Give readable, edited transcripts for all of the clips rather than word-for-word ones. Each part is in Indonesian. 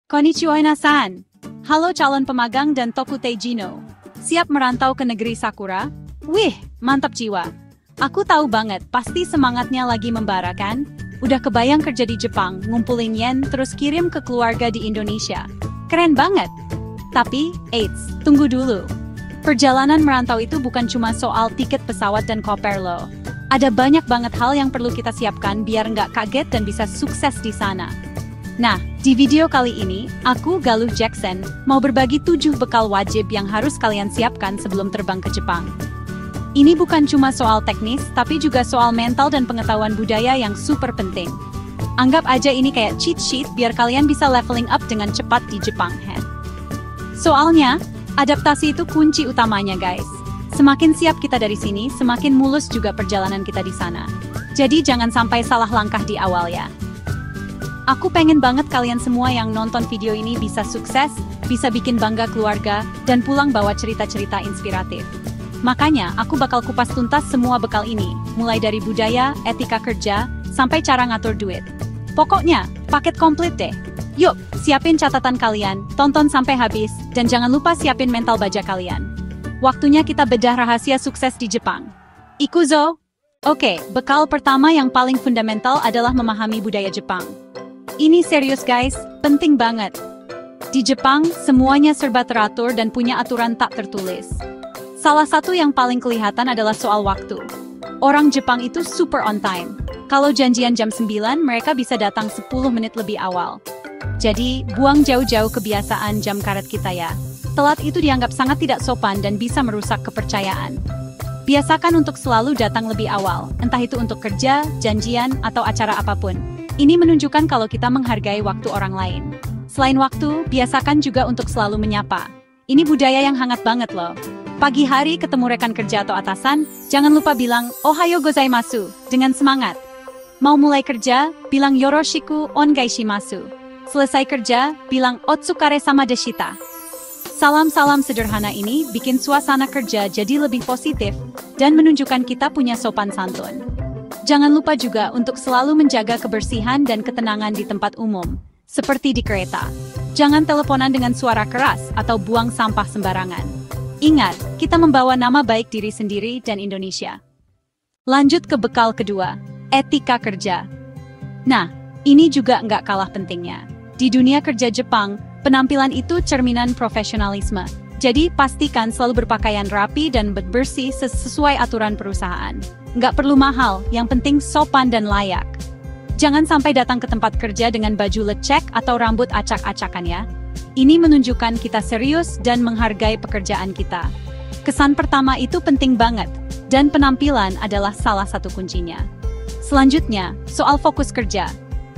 Konnichiwa Inasan. Halo calon pemagang dan Toku Teijino. Siap merantau ke negeri Sakura? Wih, mantap jiwa. Aku tahu banget, pasti semangatnya lagi membara kan? Udah kebayang kerja di Jepang, ngumpulin yen, terus kirim ke keluarga di Indonesia. Keren banget. Tapi, eits, tunggu dulu. Perjalanan merantau itu bukan cuma soal tiket pesawat dan koper loh. Ada banyak banget hal yang perlu kita siapkan biar nggak kaget dan bisa sukses di sana. Nah, di video kali ini, aku, Galuh Jackson, mau berbagi 7 bekal wajib yang harus kalian siapkan sebelum terbang ke Jepang. Ini bukan cuma soal teknis, tapi juga soal mental dan pengetahuan budaya yang super penting. Anggap aja ini kayak cheat sheet biar kalian bisa leveling up dengan cepat di Jepang. Soalnya, adaptasi itu kunci utamanya guys. Semakin siap kita dari sini, semakin mulus juga perjalanan kita di sana. Jadi jangan sampai salah langkah di awal ya. Aku pengen banget kalian semua yang nonton video ini bisa sukses, bisa bikin bangga keluarga, dan pulang bawa cerita-cerita inspiratif. Makanya, aku bakal kupas tuntas semua bekal ini, mulai dari budaya, etika kerja, sampai cara ngatur duit. Pokoknya, paket komplit deh. Yuk, siapin catatan kalian, tonton sampai habis, dan jangan lupa siapin mental baja kalian. Waktunya kita bedah rahasia sukses di Jepang. Ikuzo! Oke, bekal pertama yang paling fundamental adalah memahami budaya Jepang. Ini serius guys, penting banget. Di Jepang, semuanya serba teratur dan punya aturan tak tertulis. Salah satu yang paling kelihatan adalah soal waktu. Orang Jepang itu super on time. Kalau janjian jam 9, mereka bisa datang 10 menit lebih awal. Jadi, buang jauh-jauh kebiasaan jam karet kita ya. Telat itu dianggap sangat tidak sopan dan bisa merusak kepercayaan. Biasakan untuk selalu datang lebih awal, entah itu untuk kerja, janjian, atau acara apapun. Ini menunjukkan kalau kita menghargai waktu orang lain. Selain waktu, biasakan juga untuk selalu menyapa. Ini budaya yang hangat banget loh. Pagi hari ketemu rekan kerja atau atasan, jangan lupa bilang Ohayo gozaimasu dengan semangat. Mau mulai kerja, bilang Yoroshiku onegai shimasu. Selesai kerja, bilang Otsukare sama deshita. Salam-salam sederhana ini bikin suasana kerja jadi lebih positif dan menunjukkan kita punya sopan santun. Jangan lupa juga untuk selalu menjaga kebersihan dan ketenangan di tempat umum, seperti di kereta. Jangan teleponan dengan suara keras atau buang sampah sembarangan. Ingat, kita membawa nama baik diri sendiri dan Indonesia. Lanjut ke bekal kedua, etika kerja. Nah, ini juga nggak kalah pentingnya. Di dunia kerja Jepang, penampilan itu cerminan profesionalisme. Jadi, pastikan selalu berpakaian rapi dan bersih sesuai aturan perusahaan. Nggak perlu mahal, yang penting sopan dan layak. Jangan sampai datang ke tempat kerja dengan baju lecek atau rambut acak-acakan ya. Ini menunjukkan kita serius dan menghargai pekerjaan kita. Kesan pertama itu penting banget, dan penampilan adalah salah satu kuncinya. Selanjutnya, soal fokus kerja.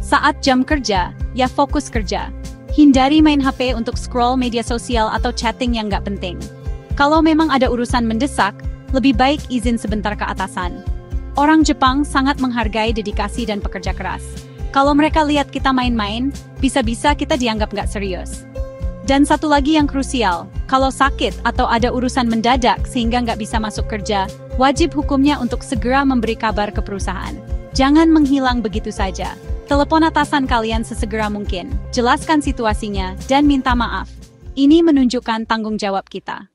Saat jam kerja, ya fokus kerja. Hindari main HP untuk scroll media sosial atau chatting yang nggak penting. Kalau memang ada urusan mendesak, lebih baik izin sebentar ke atasan. Orang Jepang sangat menghargai dedikasi dan pekerja keras. Kalau mereka lihat kita main-main, bisa-bisa kita dianggap nggak serius. Dan satu lagi yang krusial, kalau sakit atau ada urusan mendadak sehingga nggak bisa masuk kerja, wajib hukumnya untuk segera memberi kabar ke perusahaan. Jangan menghilang begitu saja. Telepon atasan kalian sesegera mungkin, jelaskan situasinya, dan minta maaf. Ini menunjukkan tanggung jawab kita.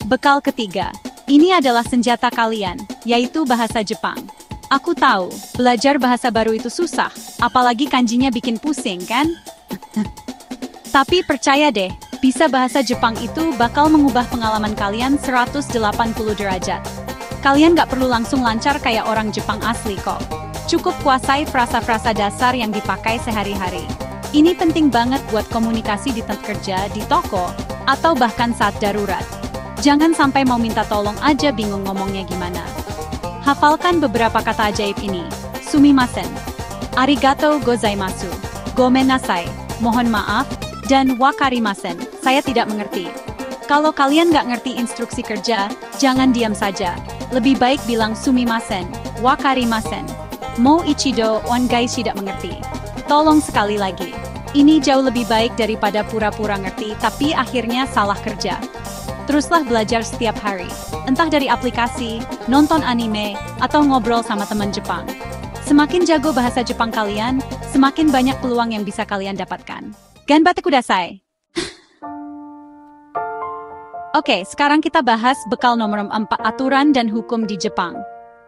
Bekal ketiga. Ini adalah senjata kalian, yaitu bahasa Jepang. Aku tahu, belajar bahasa baru itu susah, apalagi kanjinya bikin pusing, kan? Tapi percaya deh, bisa bahasa Jepang itu bakal mengubah pengalaman kalian 180 derajat. Kalian gak perlu langsung lancar kayak orang Jepang asli kok. Cukup kuasai frasa-frasa dasar yang dipakai sehari-hari. Ini penting banget buat komunikasi di tempat kerja, di toko, atau bahkan saat darurat. Jangan sampai mau minta tolong aja bingung ngomongnya gimana. Hafalkan beberapa kata ajaib ini. Sumimasen, arigatou gozaimasu, gomen nasai, mohon maaf, dan wakarimasen, saya tidak mengerti. Kalau kalian nggak ngerti instruksi kerja, jangan diam saja. Lebih baik bilang sumimasen, wakarimasen. Mo ichido onegai tidak mengerti. Tolong sekali lagi. Ini jauh lebih baik daripada pura-pura ngerti tapi akhirnya salah kerja. Teruslah belajar setiap hari, entah dari aplikasi, nonton anime, atau ngobrol sama teman Jepang. Semakin jago bahasa Jepang kalian, semakin banyak peluang yang bisa kalian dapatkan. Ganbatte kudasai. Oke, sekarang kita bahas bekal nomor 4 aturan dan hukum di Jepang.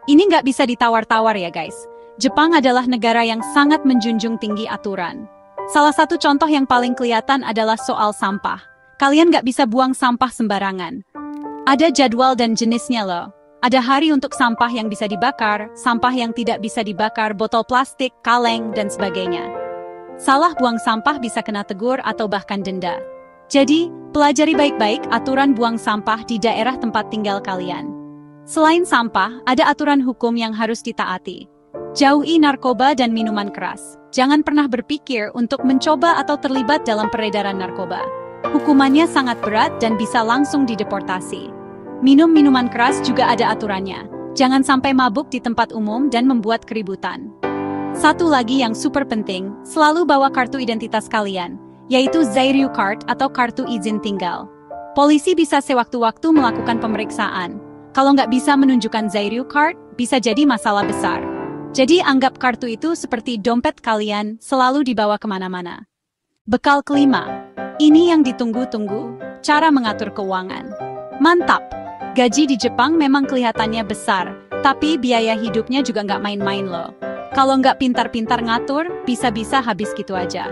Ini nggak bisa ditawar-tawar ya guys. Jepang adalah negara yang sangat menjunjung tinggi aturan. Salah satu contoh yang paling kelihatan adalah soal sampah. Kalian nggak bisa buang sampah sembarangan. Ada jadwal dan jenisnya loh. Ada hari untuk sampah yang bisa dibakar, sampah yang tidak bisa dibakar, botol plastik, kaleng, dan sebagainya. Salah buang sampah bisa kena tegur atau bahkan denda. Jadi, pelajari baik-baik aturan buang sampah di daerah tempat tinggal kalian. Selain sampah, ada aturan hukum yang harus ditaati. Jauhi narkoba dan minuman keras. Jangan pernah berpikir untuk mencoba atau terlibat dalam peredaran narkoba. Hukumannya sangat berat dan bisa langsung dideportasi. Minum minuman keras juga ada aturannya. Jangan sampai mabuk di tempat umum dan membuat keributan. Satu lagi yang super penting, selalu bawa kartu identitas kalian, yaitu Zairyu Card atau kartu izin tinggal. Polisi bisa sewaktu-waktu melakukan pemeriksaan. Kalau nggak bisa menunjukkan Zairyu Card, bisa jadi masalah besar. Jadi anggap kartu itu seperti dompet kalian selalu dibawa kemana-mana. Bekal kelima, ini yang ditunggu-tunggu, cara mengatur keuangan. Mantap! Gaji di Jepang memang kelihatannya besar, tapi biaya hidupnya juga nggak main-main loh. Kalau nggak pintar-pintar ngatur, bisa-bisa habis gitu aja.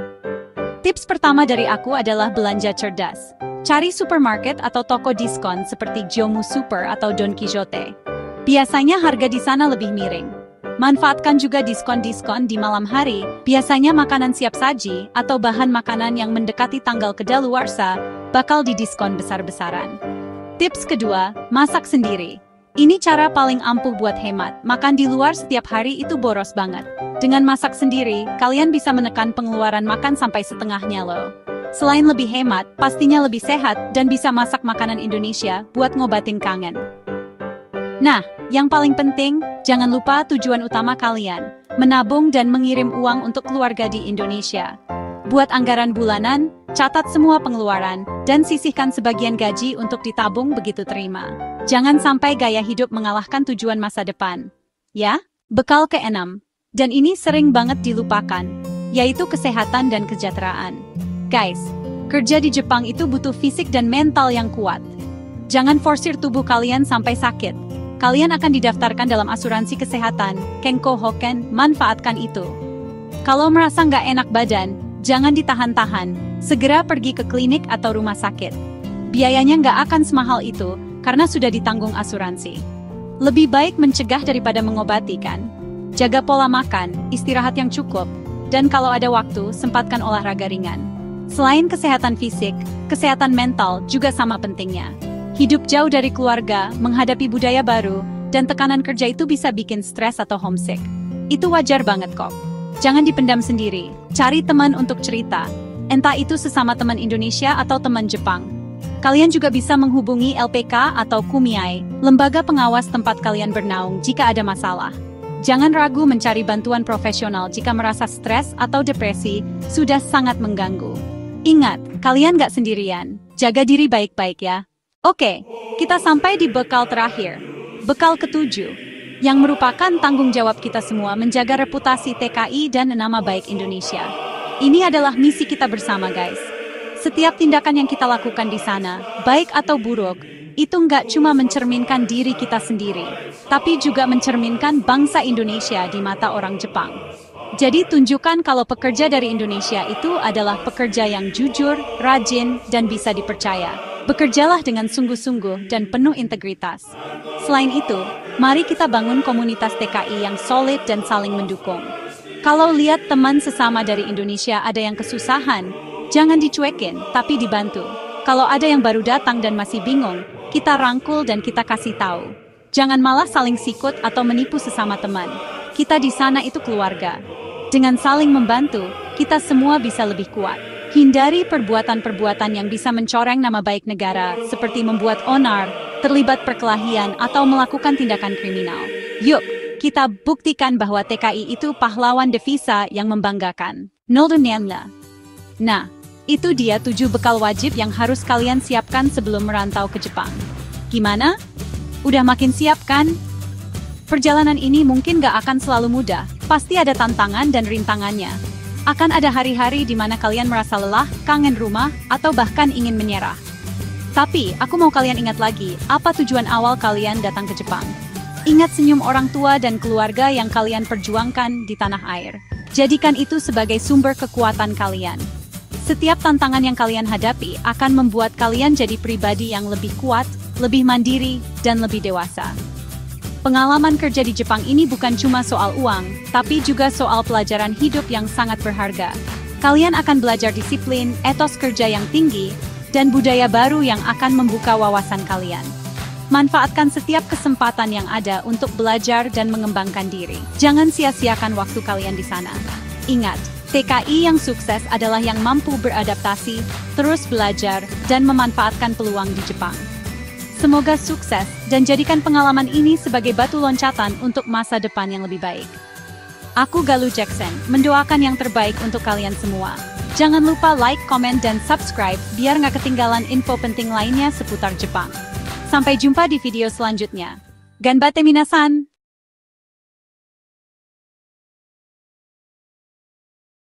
Tips pertama dari aku adalah belanja cerdas. Cari supermarket atau toko diskon seperti Jomu Super atau Don Quijote. Biasanya harga di sana lebih miring. Manfaatkan juga diskon-diskon di malam hari, biasanya makanan siap saji atau bahan makanan yang mendekati tanggal kedaluarsa bakal didiskon besar-besaran. Tips kedua, masak sendiri. Ini cara paling ampuh buat hemat. Makan di luar setiap hari itu boros banget. Dengan masak sendiri, kalian bisa menekan pengeluaran makan sampai setengahnya loh. Selain lebih hemat, pastinya lebih sehat dan bisa masak makanan Indonesia buat ngobatin kangen. Nah, yang paling penting, jangan lupa tujuan utama kalian, menabung dan mengirim uang untuk keluarga di Indonesia. Buat anggaran bulanan, catat semua pengeluaran, dan sisihkan sebagian gaji untuk ditabung begitu terima. Jangan sampai gaya hidup mengalahkan tujuan masa depan. Ya, bekal ke-6. Dan ini sering banget dilupakan, yaitu kesehatan dan kesejahteraan. Guys, kerja di Jepang itu butuh fisik dan mental yang kuat. Jangan forsir tubuh kalian sampai sakit. Kalian akan didaftarkan dalam asuransi kesehatan, Kenko Hoken, manfaatkan itu. Kalau merasa nggak enak badan, jangan ditahan-tahan, segera pergi ke klinik atau rumah sakit. Biayanya nggak akan semahal itu, karena sudah ditanggung asuransi. Lebih baik mencegah daripada mengobati kan? Jaga pola makan, istirahat yang cukup, dan kalau ada waktu, sempatkan olahraga ringan. Selain kesehatan fisik, kesehatan mental juga sama pentingnya. Hidup jauh dari keluarga, menghadapi budaya baru, dan tekanan kerja itu bisa bikin stres atau homesick. Itu wajar banget kok. Jangan dipendam sendiri, cari teman untuk cerita. Entah itu sesama teman Indonesia atau teman Jepang. Kalian juga bisa menghubungi LPK atau Kumiai, lembaga pengawas tempat kalian bernaung jika ada masalah. Jangan ragu mencari bantuan profesional jika merasa stres atau depresi sudah sangat mengganggu. Ingat, kalian gak sendirian. Jaga diri baik-baik ya. Oke, kita sampai di bekal terakhir. Bekal ke-7, yang merupakan tanggung jawab kita semua menjaga reputasi TKI dan nama baik Indonesia. Ini adalah misi kita bersama guys. Setiap tindakan yang kita lakukan di sana, baik atau buruk, itu nggak cuma mencerminkan diri kita sendiri, tapi juga mencerminkan bangsa Indonesia di mata orang Jepang. Jadi tunjukkan kalau pekerja dari Indonesia itu adalah pekerja yang jujur, rajin, dan bisa dipercaya. Bekerjalah dengan sungguh-sungguh dan penuh integritas. Selain itu, mari kita bangun komunitas TKI yang solid dan saling mendukung. Kalau lihat teman sesama dari Indonesia ada yang kesusahan, jangan dicuekin, tapi dibantu. Kalau ada yang baru datang dan masih bingung, kita rangkul dan kita kasih tahu. Jangan malah saling sikut atau menipu sesama teman. Kita di sana itu keluarga. Dengan saling membantu, kita semua bisa lebih kuat. Hindari perbuatan-perbuatan yang bisa mencoreng nama baik negara, seperti membuat onar, terlibat perkelahian, atau melakukan tindakan kriminal. Yuk, kita buktikan bahwa TKI itu pahlawan devisa yang membanggakan. Noldunianla. Nah, itu dia 7 bekal wajib yang harus kalian siapkan sebelum merantau ke Jepang. Gimana? Udah makin siap kan? Perjalanan ini mungkin gak akan selalu mudah, pasti ada tantangan dan rintangannya. Akan ada hari-hari di mana kalian merasa lelah, kangen rumah, atau bahkan ingin menyerah. Tapi, aku mau kalian ingat lagi, apa tujuan awal kalian datang ke Jepang. Ingat senyum orang tua dan keluarga yang kalian perjuangkan di tanah air. Jadikan itu sebagai sumber kekuatan kalian. Setiap tantangan yang kalian hadapi akan membuat kalian jadi pribadi yang lebih kuat, lebih mandiri, dan lebih dewasa. Pengalaman kerja di Jepang ini bukan cuma soal uang, tapi juga soal pelajaran hidup yang sangat berharga. Kalian akan belajar disiplin, etos kerja yang tinggi, dan budaya baru yang akan membuka wawasan kalian. Manfaatkan setiap kesempatan yang ada untuk belajar dan mengembangkan diri. Jangan sia-siakan waktu kalian di sana. Ingat, TKI yang sukses adalah yang mampu beradaptasi, terus belajar, dan memanfaatkan peluang di Jepang. Semoga sukses dan jadikan pengalaman ini sebagai batu loncatan untuk masa depan yang lebih baik. Aku Galuh Jackson, mendoakan yang terbaik untuk kalian semua. Jangan lupa like, komen, dan subscribe biar nggak ketinggalan info penting lainnya seputar Jepang. Sampai jumpa di video selanjutnya. Ganbate minasan!